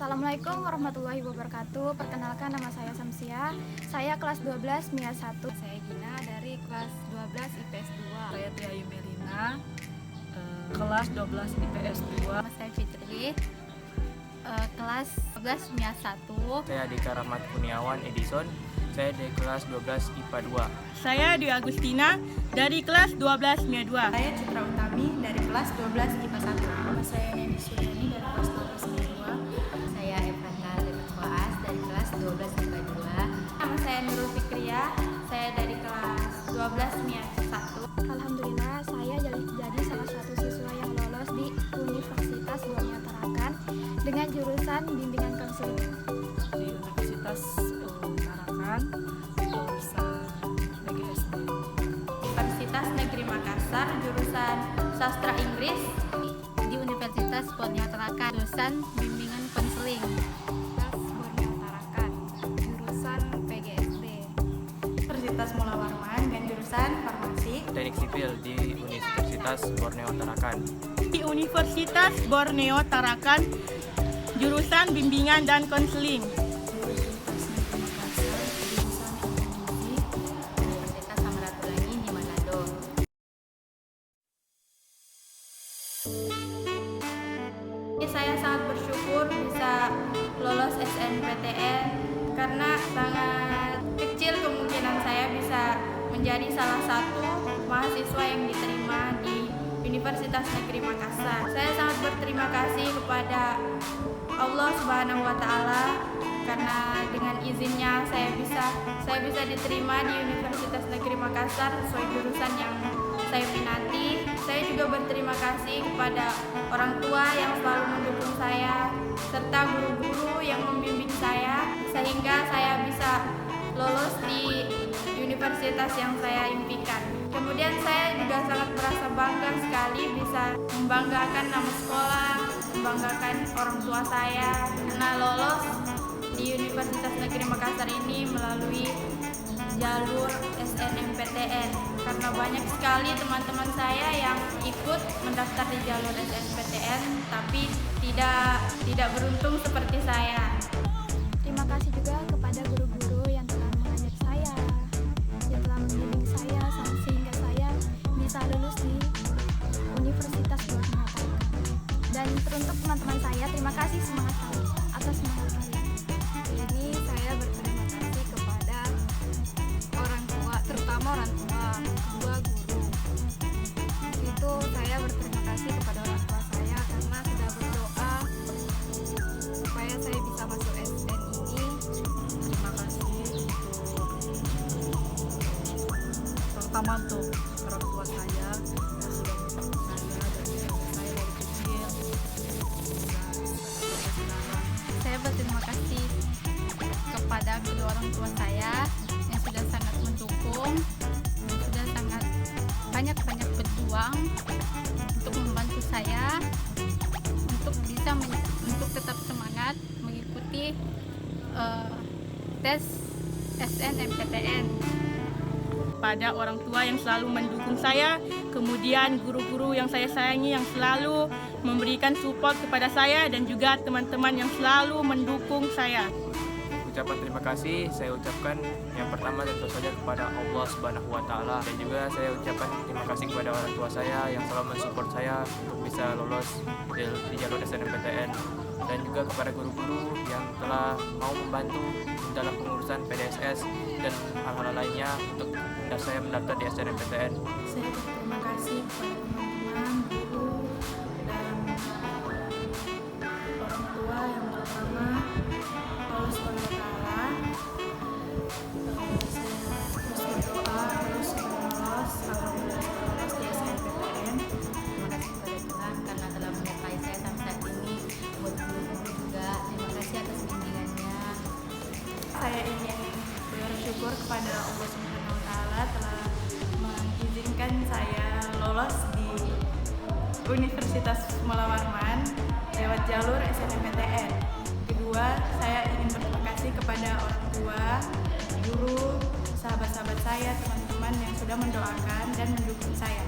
Assalamualaikum warahmatullahi wabarakatuh. Perkenalkan, nama saya Samsia. Saya kelas 12 MIA 1. Saya Gina dari kelas 12 IPS 2. Saya Tia Yumelina, kelas 12 IPS 2. Nama saya Fitri, kelas 12 MIA 1. Saya Dika Rahmat Kuniawan Edison. Saya dari kelas 12 IPA 2. Saya Dwi Agustina dari kelas 12 MIA 2. Saya Citra Utami dari kelas 12 IPA 1. Nama saya Neni Suryani dari kelas 12 MIA 2. Saya Evanta Koas dari kelas 12 IPA 2. Nama saya Nurul Fikria, saya dari kelas 12 MIA 1. Alhamdulillah, saya jadi salah satu siswa yang lolos di Universitas Borneo Tarakan dengan jurusan bimbingan konseling. Di Universitas Tarakan, jurusan PGSD. Universitas Negeri Makassar, jurusan Sastra Inggris. Di Universitas Borneo Tarakan, jurusan bimbingan konseling. Universitas Borneo Tarakan, jurusan PGSD. Universitas Mula Warman dan jurusan Farmasi. Teknik Sipil di Universitas Borneo Tarakan. Di Universitas Borneo Tarakan, jurusan bimbingan dan konseling. Universitas Samratulangi di Manado. Saya sangat bersyukur bisa lolos SNPTN karena sangat kecil kemungkinan saya bisa menjadi salah satu mahasiswa yang diterima di Universitas Negeri Makassar. Saya sangat berterima kasih kepada Allah Subhanahu wa Ta'ala karena dengan izinnya saya bisa diterima di Universitas Negeri Makassar sesuai jurusan yang saya minati. Saya juga berterima kasih kepada orang tua yang selalu mendukung saya serta guru-guru yang membimbing saya sehingga saya bisa lolos di universitas yang saya impikan. Kemudian saya juga sangat merasa bangga sekali bisa membanggakan nama sekolah, membanggakan orang tua saya karena lolos di Universitas Negeri Makassar ini melalui jalur SNMPTN karena banyak sekali teman-teman saya yang ikut mendaftar di jalur SNMPTN tapi tidak beruntung seperti saya. Terima kasih juga kepada guru-guru yang telah mengajar saya, yang telah membimbing saya sehingga saya bisa lulus di Universitas Borneo Tarakan. Dan teruntuk teman-teman saya, terima kasih atas semangat kalian. Ini saya berterima kasih kepada orang tua, terutama orang tua, kedua guru. Itu saya berterima kasih kepada orang tua saya karena sudah berdoa supaya saya bisa masuk SN ini. Terima kasih terutama untuk orang tua saya yang sudah mendukung saya dari saya dari kecil. Saya berterima kasih kepada kedua orang tua saya yang sudah sangat mendukung, yang sudah sangat banyak berjuang untuk membantu saya untuk tetap semangat mengikuti tes SNMPTN. Pada orang tua yang selalu mendukung saya, kemudian guru-guru yang saya sayangi yang selalu memberikan support kepada saya dan juga teman-teman yang selalu mendukung saya. Ucapan terima kasih saya ucapkan yang pertama tentu saja kepada Allah Subhanahu wa Ta'ala, dan juga saya ucapkan terima kasih kepada orang tua saya yang selalu mensupport saya untuk bisa lolos di jalur SNMPTN, dan juga kepada guru-guru yang telah mau membantu dalam pengurusan PDSS dan hal-hal lainnya untuk saya mendaftar di SNMPTN. Saya berterima kasih kepada teman-teman, guru, dan orang tua yang pertama Allah Subhanahu wa Ta'ala. Saya terus berdoa terus lolos, alhamdulillah lolos di SNMPTN. Terima kasih kepada Tuhan karena telah menyertai saya sampai saat ini. Buat guru-guru juga, terima kasih atas bimbingannya. Saya ingin bersyukur kepada Allah Subhanahu wa Ta'ala telah mengizinkan saya lolos di Universitas Mula Warman lewat jalur SNMPTN. Kedua, saya ingin berterima kasih kepada orang tua, guru, sahabat-sahabat saya, teman-teman yang sudah mendoakan dan mendukung saya.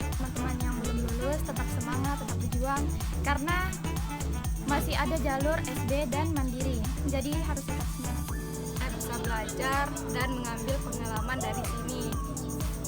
Teman-teman yang belum lulus, tetap semangat, tetap berjuang karena masih ada jalur SD dan mandiri. Jadi harus tetap semangat. Saya bisa belajar dan mengambil pengalaman dari sini.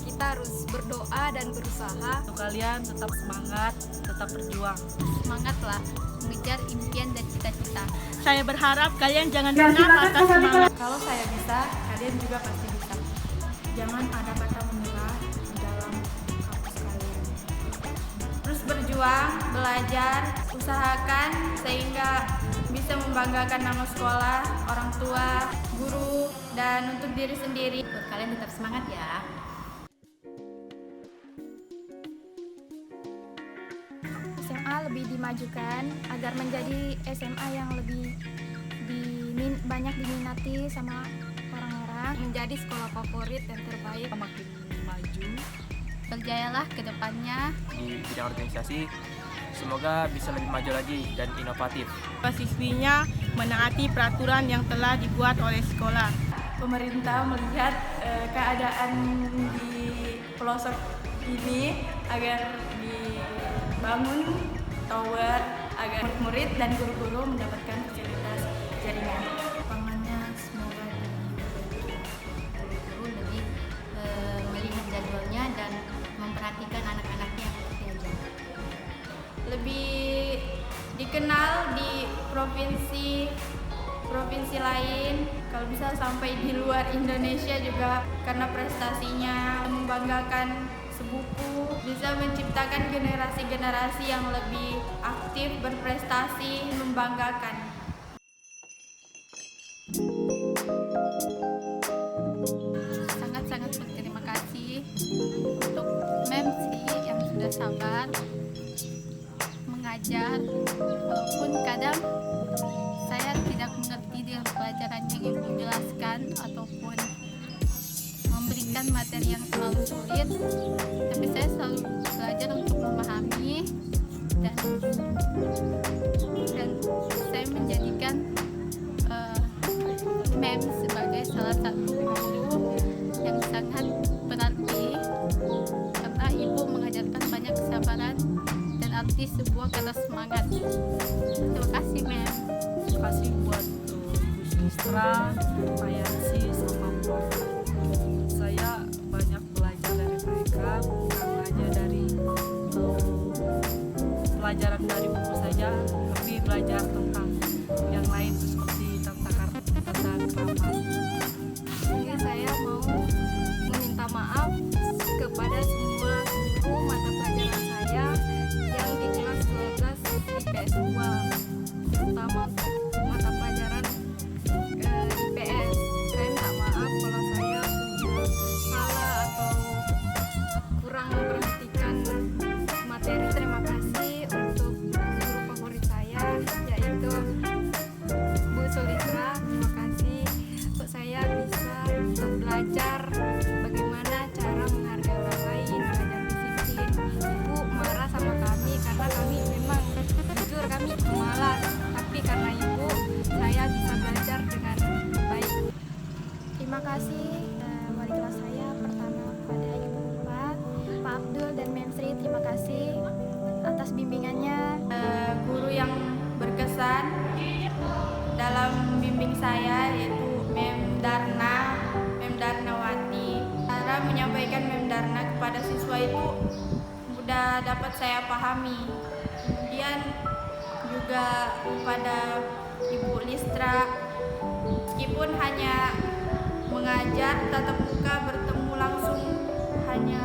Kita harus berdoa dan berusaha. Untuk kalian tetap semangat, tetap berjuang. Semangatlah mengejar impian dan cita-cita. Saya berharap kalian jangan pernah patah semangat. Kalau saya bisa, kalian juga pasti bisa. Jangan ada kata menyerah di dalam kampus kalian. Terus berjuang, belajar, usahakan sehingga bisa membanggakan nama sekolah, orang tua, guru, dan untuk diri sendiri. Buat kalian tetap semangat ya. SMA lebih dimajukan agar menjadi SMA yang lebih banyak diminati sama orang-orang. Menjadi sekolah favorit dan terbaik. Makin maju. Berjayalah ke depannya. Di bidang organisasi, semoga bisa lebih maju lagi dan inovatif. Siswinya menaati peraturan yang telah dibuat oleh sekolah. Pemerintah melihat keadaan di pelosok ini agar dibangun tower agar murid dan guru-guru mendapatkan fasilitas jaringan. Lapangannya semoga diperbaiki. Guru lebih melihat jadwalnya dan memperhatikan anak-anaknya yang diajar. Lebih dikenal di provinsi lain, kalau bisa sampai di luar Indonesia juga karena prestasinya membanggakan sebuku, bisa menciptakan generasi-generasi yang lebih aktif, berprestasi, membanggakan. Sangat-sangat berterima kasih untuk Memsi yang sudah sabar mengajar, walaupun kadang saya tidak mengerti dengan pelajaran yang ibu jelaskan ataupun memberikan materi yang terlalu sulit, tapi saya selalu belajar untuk memahami dan saya menjadikan Mem sebagai salah satu guru yang sangat berarti karena ibu mengajarkan banyak kesabaran dan arti sebuah kata semangat. Terima kasih Mem. Terima kasih buat Ibu Sistra, Pak Yansi, sama Prof. Saya banyak belajar dari mereka, bukan hanya dari pelajaran dari buku saja, tapi belajar tentang yang lain seperti tata krama. Jadi saya mau meminta maaf kepada semua guru mata pelajaran saya yang di kelas 12 IPS 2, terutama mata pelajaran IPS. Saya minta maaf kalau saya sudah salah atau kurang memperhatikan materi. Terima kasih untuk guru favorit saya, yaitu Bu Sulitra. Terima kasih untuk saya bisa belajar bagaimana cara menghargai orang lain, belajar disiplin. Ibu marah sama kami karena kami memang jujur kami malas, tapi karena ibu saya bisa belajar dengan baik. Terima kasih wali kelas saya pertama kepada Ibu Pak Abdul dan Mem Sri. Terima kasih atas bimbingannya. Guru yang berkesan dalam bimbing saya yaitu Mem Darnawati. Cara menyampaikan Mem Darna kepada siswa itu mudah dapat saya pahami. Kemudian juga kepada Ibu Listra, meskipun hanya mengajar tatap muka bertemu langsung hanya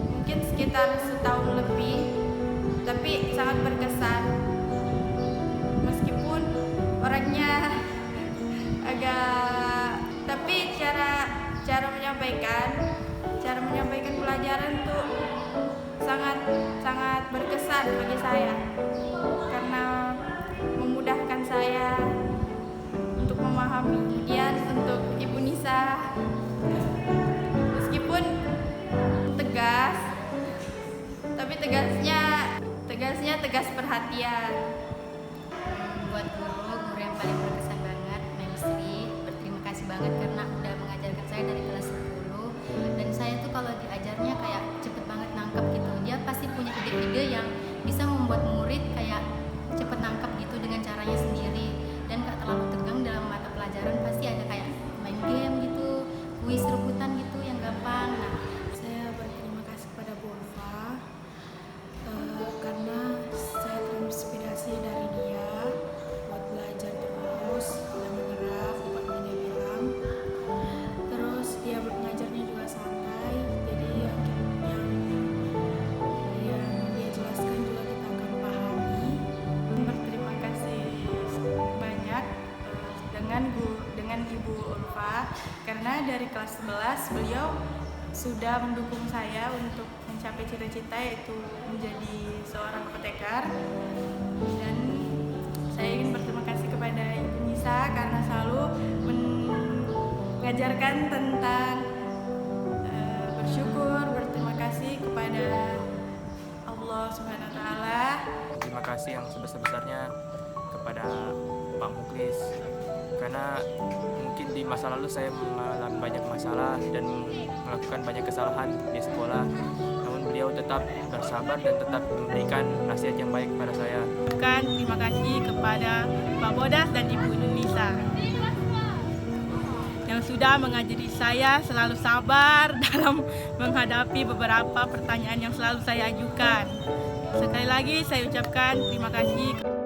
mungkin sekitar setahun lebih, tapi sangat berkesan. Meskipun orangnya agak, tapi cara menyampaikan pelajaran tuh sangat berkesan bagi saya karena memudahkan saya untuk memahami. Kemudian untuk Ibu Nisa, meskipun tegas, tapi tegasnya tegas perhatian. Buat guru yang paling berkesan banget, Mem Sri, berterima kasih banget karena udah mengajarkan saya dari kelas 10. Dan saya tuh kalau diajarnya kayak cepet banget nangkep gitu. Dia pasti punya ide-ide yang bisa senang. Nah, Saya berterima kasih kepada Bu Ulfa karena saya terinspirasi dari dia buat belajar terus, tidak menyerah, seperti dia bilang. Terus dia mengajarnya juga santai, jadi yang dia jelaskan juga kita akan pahami. berterima kasih banyak dengan Ibu Ulfa karena dari kelas 11 beliau sudah mendukung saya untuk mencapai cita-cita yaitu menjadi seorang apoteker. Dan saya ingin berterima kasih kepada Ibu Nisa karena selalu mengajarkan tentang bersyukur, berterima kasih kepada Allah Subhanahu wa taala. Terima kasih yang sebesar-besarnya kepada Pak Muklis, karena mungkin di masa lalu saya mengalami banyak masalah dan melakukan banyak kesalahan di sekolah, namun beliau tetap bersabar dan tetap memberikan nasihat yang baik kepada saya. Terima kasih kepada Pak Bodas dan Ibu Nisa yang sudah mengajari saya selalu sabar dalam menghadapi beberapa pertanyaan yang selalu saya ajukan. Sekali lagi saya ucapkan terima kasih.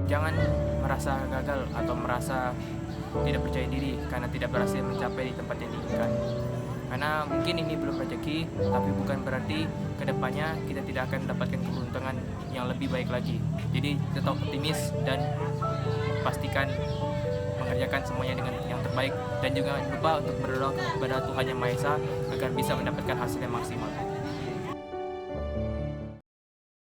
Jangan merasa gagal atau merasa tidak percaya diri karena tidak berhasil mencapai di tempat yang diinginkan. Karena mungkin ini belum rezeki, tapi bukan berarti kedepannya kita tidak akan mendapatkan keberuntungan yang lebih baik lagi. Jadi tetap optimis dan pastikan mengerjakan semuanya dengan yang terbaik, dan juga jangan lupa untuk berdoa kepada Tuhan Yang Maha Esa agar bisa mendapatkan hasil yang maksimal.